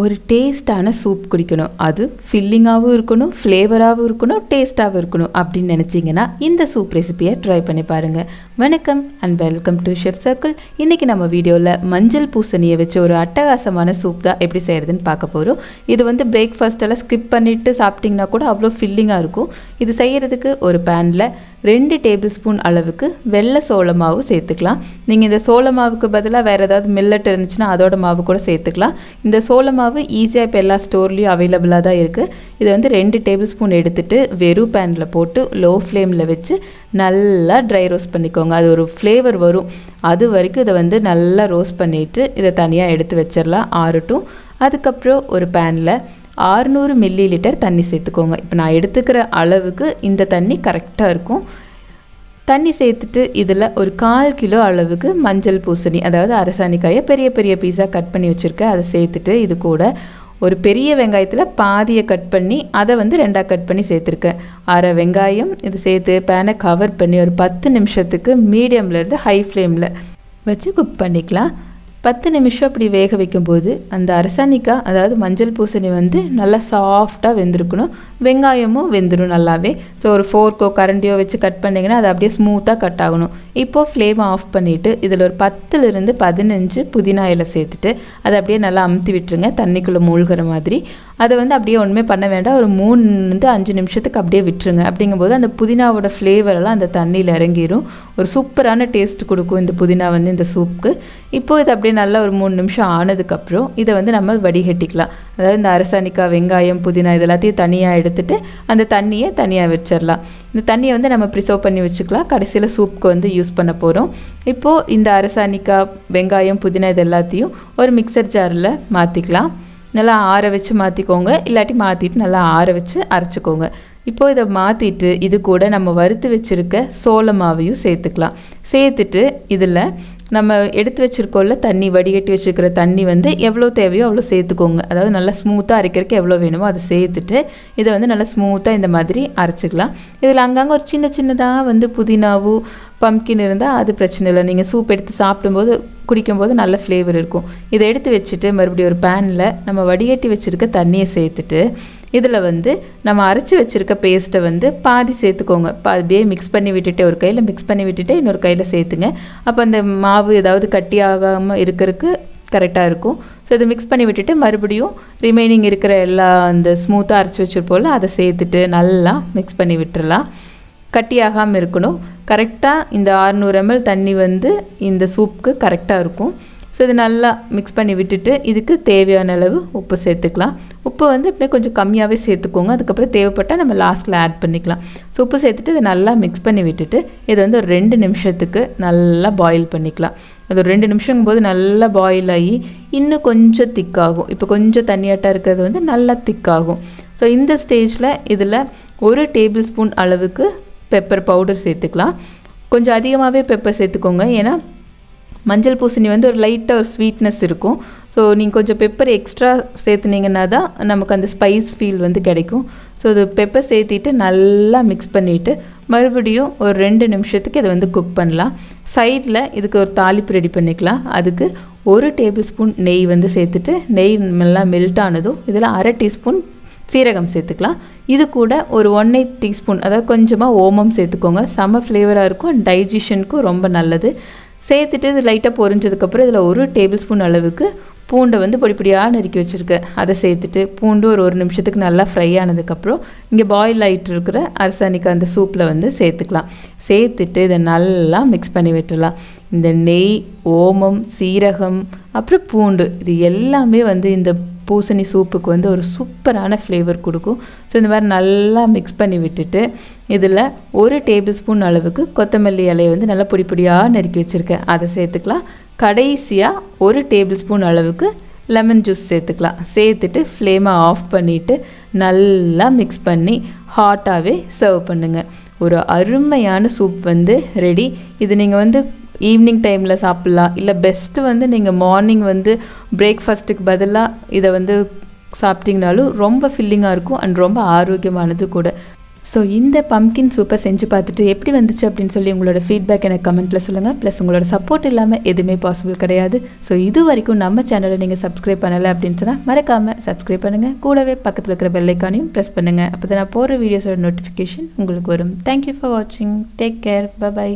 ஒரு டேஸ்டான சூப் குடிக்கணும், அது ஃபில்லிங்காகவும் இருக்கணும், ஃப்ளேவராகவும் இருக்கணும், டேஸ்ட்டாகவும் இருக்கணும் அப்படின்னு நினச்சிங்கன்னா இந்த சூப் ரெசிபியை ட்ரை பண்ணி பாருங்கள். வணக்கம் and welcome to chef circle. இன்றைக்கி நம்ம வீடியோவில் மஞ்சள் பூசணியை வச்சு ஒரு அட்டகாசமான சூப் தான் எப்படி செய்கிறதுன்னு பார்க்க போகிறோம். இது வந்து பிரேக்ஃபாஸ்ட்டெல்லாம் ஸ்கிப் பண்ணிவிட்டு சாப்பிட்டிங்கன்னா கூட அவ்வளோ ஃபில்லிங்காக இருக்கும். இது செய்கிறதுக்கு ஒரு பேனில் 2 டேபிள் ஸ்பூன் அளவுக்கு வெள்ளை சோள மாவு சேர்த்துக்கலாம். நீங்கள் இந்த சோள மாவுக்கு பதிலாக வேறு ஏதாவது மில்லட் இருந்துச்சுன்னா அதோட மாவு கூட சேர்த்துக்கலாம். இந்த சோள மாவு ஈஸியாக இப்போ எல்லா ஸ்டோர்லேயும் அவைலபிளாக தான் இருக்குது. இது வந்து 2 டேபிள் ஸ்பூன் எடுத்துகிட்டு வெறும் பேனில் போட்டு லோ ஃப்ளேமில் வச்சு நல்லா ட்ரை ரோஸ்ட் பண்ணிக்கோங்க. அது ஒரு ஃப்ளேவர் வரும், அது வரைக்கும் இதை வந்து நல்லா ரோஸ்ட் பண்ணிவிட்டு இதை தனியாக எடுத்து வச்சிடலாம் ஆறட்டும். அதுக்கப்புறம் ஒரு பேனில் 600 மில்லி லிட்டர் தண்ணி சேர்த்துக்கோங்க. இப்போ நான் எடுத்துக்கிற அளவுக்கு இந்த தண்ணி கரெக்டாக இருக்கும். தண்ணி சேர்த்துட்டு இதில் ஒரு 1/4 கிலோ அளவுக்கு மஞ்சள் பூசணி, அதாவது அரசாணிக்காயை பெரிய பெரிய பீஸாக கட் பண்ணி வச்சுருக்கேன், அதை சேர்த்துட்டு இது கூட ஒரு பெரிய வெங்காயத்தில் பாதியை கட் பண்ணி அதை வந்து 2ஆக கட் பண்ணி சேர்த்துருக்கேன். அரை வெங்காயம் இது சேர்த்து பேனை கவர் பண்ணி ஒரு 10 நிமிஷத்துக்கு மீடியம்லேருந்து ஹை ஃப்ளேமில் வச்சு குக் பண்ணிக்கலாம். 10 நிமிஷம் அப்படி வேக வைக்கும்போது அந்த அரசாணிக்காய், அதாவது மஞ்சள் பூசணி வந்து நல்லா சாஃப்டாக வெந்திருக்கணும், வெங்காயமும் வெந்துடும் நல்லாவே. ஸோ ஒரு ஃபோர்க்கோ கரண்டியோ வச்சு கட் பண்ணிங்கன்னா அது அப்படியே ஸ்மூத்தாக கட் ஆகணும். இப்போது ஃப்ளேமை ஆஃப் பண்ணிவிட்டு இதில் ஒரு 10லிருந்து 15 புதினா இலை சேர்த்துட்டு அதை அப்படியே நல்லா அமுத்தி விட்டுருங்க, தண்ணிக்குள்ளே மூழ்கிற மாதிரி. அதை வந்து அப்படியே ஒன்றுமே பண்ண வேண்டாம், ஒரு 3-5 நிமிஷத்துக்கு அப்படியே விட்டுருங்க. அப்படிங்கும்போது அந்த புதினாவோட ஃப்ளேவரெல்லாம் அந்த தண்ணியில் இறங்கிடும், ஒரு சூப்பரான டேஸ்ட் கொடுக்கும் இந்த புதினா வந்து இந்த சூப்புக்கு. இப்போது இது அப்படியே நல்லா ஒரு 3 நிமிஷம் ஆனதுக்கப்புறம் இதை வந்து நம்ம வடிகட்டிக்கலாம். அதாவது இந்த அரசாணிக்காய், வெங்காயம், புதினா இது எல்லாத்தையும் தனியாக எடுத்துகிட்டு அந்த தண்ணியை தனியாக வச்சிடலாம். இந்த தண்ணியை வந்து நம்ம ப்ரிசர்வ் பண்ணி வச்சுக்கலாம், கடைசியில் சூப்புக்கு வந்து யூஸ் பண்ண போகிறோம். இப்போது இந்த அரசாணிக்காய், வெங்காயம், புதினா இது எல்லாத்தையும் ஒரு மிக்சர் ஜாரில் மாற்றிக்கலாம். நல்லா ஆற வச்சு மாற்றிக்கோங்க, இல்லாட்டி மாற்றிட்டு நல்லா ஆற வச்சு அரைச்சிக்கோங்க. இப்போது இதை மாற்றிட்டு இது கூட நம்ம வறுத்து வச்சுருக்க சோள மாவையும் சேர்த்துக்கலாம். சேர்த்துட்டு இதில் நம்ம எடுத்து வச்சுருக்கோம்ல தண்ணி, வடிகட்டி வச்சுருக்கிற தண்ணி வந்து எவ்வளோ தேவையோ அவ்வளோ சேர்த்துக்கோங்க. அதாவது நல்லா ஸ்மூத்தாக அரைக்கிறதுக்கு எவ்வளோ வேணுமோ அதை சேர்த்துட்டு இதை வந்து நல்லா ஸ்மூத்தாக இந்த மாதிரி அரைச்சிக்கலாம். இதில் அங்கங்கே ஒரு சின்னதாக வந்து புதினாவும் பம்ப்கின் இருந்தால் அது பிரச்சனை இல்லை, நீங்கள் சூப் எடுத்து சாப்பிடும்போது குடிக்கும்போது நல்ல ஃப்ளேவர் இருக்கும். இதை எடுத்து வச்சுட்டு மறுபடியும் ஒரு பேனில் நம்ம வடிகட்டி வச்சுருக்க தண்ணியை சேர்த்துட்டு இதில் வந்து நம்ம அரைச்சி வச்சுருக்க பேஸ்ட்டை வந்து பாதி சேர்த்துக்கோங்க. அப்படியே மிக்ஸ் பண்ணி விட்டுட்டு ஒரு கையில் மிக்ஸ் பண்ணி விட்டுட்டு இன்னொரு கையில் சேர்த்துங்க. அப்போ அந்த மாவு ஏதாவது கட்டி ஆகாமல் இருக்கிறதுக்கு கரெக்டாக இருக்கும். ஸோ இதை மிக்ஸ் பண்ணி விட்டுட்டு மறுபடியும் ரிமைனிங் இருக்கிற எல்லா அந்த ஸ்மூத்தாக அரைச்சி வச்சுருப்போம்ல அதை சேர்த்துட்டு நல்லா மிக்ஸ் பண்ணி விட்டுறலாம். கட்டியாகாமல் இருக்கணும். கரெக்டாக இந்த 600 ml தண்ணி வந்து இந்த சூப்புக்கு கரெக்டாக இருக்கும். ஸோ இது நல்லா மிக்ஸ் பண்ணி விட்டுட்டு இதுக்கு தேவையான அளவு உப்பு சேர்த்துக்கலாம். உப்பு வந்து இப்படியே கொஞ்சம் கம்மியாகவே சேர்த்துக்கோங்க, அதுக்கப்புறம் தேவைப்பட்டால் நம்ம லாஸ்ட்டில் ஆட் பண்ணிக்கலாம். ஸோ உப்பு சேர்த்துட்டு இதை நல்லா மிக்ஸ் பண்ணி விட்டுட்டு இதை வந்து ஒரு 2 நிமிஷத்துக்கு நல்லா பாயில் பண்ணிக்கலாம். அது ஒரு 2 நிமிஷங்கும் போது நல்லா பாயில் ஆகி இன்னும் கொஞ்சம் திக்காகும். இப்போ கொஞ்சம் தண்ணியாட்டாக இருக்கிறது வந்து நல்லா திக்காகும். ஸோ இந்த ஸ்டேஜில் இதில் 1 டேபிள் ஸ்பூன் அளவுக்கு பெப்பர் பவுடர் சேர்த்துக்கலாம். கொஞ்சம் அதிகமாகவே பெப்பர் சேர்த்துக்கோங்க, ஏன்னா மஞ்சள் பூசணி வந்து ஒரு லைட்டாக ஒரு ஸ்வீட்னஸ் இருக்கும். ஸோ நீங்கள் கொஞ்சம் பெப்பர் எக்ஸ்ட்ரா சேர்த்துனீங்கன்னா தான் நமக்கு அந்த ஸ்பைஸ் ஃபீல் வந்து கிடைக்கும். ஸோ இது பெப்பர் சேர்த்திட்டு நல்லா மிக்ஸ் பண்ணிவிட்டு மறுபடியும் ஒரு 2 நிமிஷத்துக்கு இதை வந்து குக் பண்ணலாம். சைடில் இதுக்கு ஒரு தாளிப்பு ரெடி பண்ணிக்கலாம். அதுக்கு 1 டேபிள் ஸ்பூன் நெய் வந்து சேர்த்துட்டு நெய் நல்லா மெல்ட் ஆனதும் இதில் 1/2 டீஸ்பூன் சீரகம் சேர்த்துக்கலாம். இது கூட ஒரு 1/8 டீஸ்பூன், அதாவது கொஞ்சமாக ஓமம் சேர்த்துக்கோங்க, செம்ம ஃப்ளேவராக இருக்கும், டைஜஷனுக்கும் ரொம்ப நல்லது. சேர்த்துட்டு இது லைட்டாக பொரிஞ்சதுக்கப்புறம் இதில் 1 டேபிள் ஸ்பூன் அளவுக்கு பூண்டை வந்து பொடியாக நறுக்கி வச்சுருக்கேன், அதை சேர்த்துட்டு பூண்டு ஒரு 1 நிமிஷத்துக்கு நல்லா ஃப்ரை ஆனதுக்கப்புறம் இங்கே பாயில் ஆகிட்டு இருக்கிற அரசாணிக்காய் அந்த சூப்பில் வந்து சேர்த்துக்கலாம். சேர்த்துட்டு இதை நல்லா மிக்ஸ் பண்ணி விட்டுடலாம். இந்த நெய், ஓமம், சீரகம், அப்புறம் பூண்டு இது எல்லாமே வந்து இந்த பூசணி சூப்புக்கு வந்து ஒரு சூப்பரான ஃப்ளேவர் கொடுக்கும். ஸோ இந்த மாதிரி நல்லா மிக்ஸ் பண்ணி விட்டுட்டு இதில் 1 டேபிள் ஸ்பூன் அளவுக்கு கொத்தமல்லி இலையை வந்து நல்லா பொடியாக நறுக்கி வச்சுருக்கேன், அதை சேர்த்துக்கலாம். கடைசியாக 1 டேபிள் ஸ்பூன் அளவுக்கு லெமன் ஜூஸ் சேர்த்துக்கலாம். சேர்த்துட்டு ஃப்ளேமை ஆஃப் பண்ணிவிட்டு நல்லா மிக்ஸ் பண்ணி ஹாட்டாகவே சர்வ் பண்ணுங்கள். ஒரு அருமையான சூப் வந்து ரெடி. இது நீங்கள் வந்து ஈவினிங் டைமில் சாப்பிட்லாம், இல்லை பெஸ்ட்டு வந்து நீங்கள் மார்னிங் வந்து பிரேக்ஃபாஸ்ட்டுக்கு பதிலாக இதை வந்து சாப்பிட்டிங்கனாலும் ரொம்ப ஃபில்லிங்காக இருக்கும் அண்ட் ரொம்ப ஆரோக்கியமானது கூட. ஸோ இந்த பம்கின் சூப்பை செஞ்சு பார்த்துட்டு எப்படி வந்துச்சு அப்படின்னு சொல்லி உங்களோட ஃபீட்பேக் எனக்கு கமெண்ட்டில் சொல்லுங்கள். ப்ளஸ் உங்களோட சப்போர்ட் இல்லாமல் எதுவுமே பாசிபிள் கிடையாது. ஸோ இது வரைக்கும் நம்ம சேனலை நீங்கள் சப்ஸ்கிரைப் பண்ணலை அப்படின்னு சொன்னால் மறக்காமல் சப்ஸ்கிரைப் பண்ணுங்கள். கூடவே பக்கத்தில் இருக்கிற பெல் ஐக்கானையும் ப்ரெஸ் பண்ணுங்கள். அப்போ தான் நான் போகிற வீடியோஸோட நோட்டிஃபிகேஷன் உங்களுக்கு வரும். தேங்க்யூ ஃபார் வாட்சிங். Take care. பை.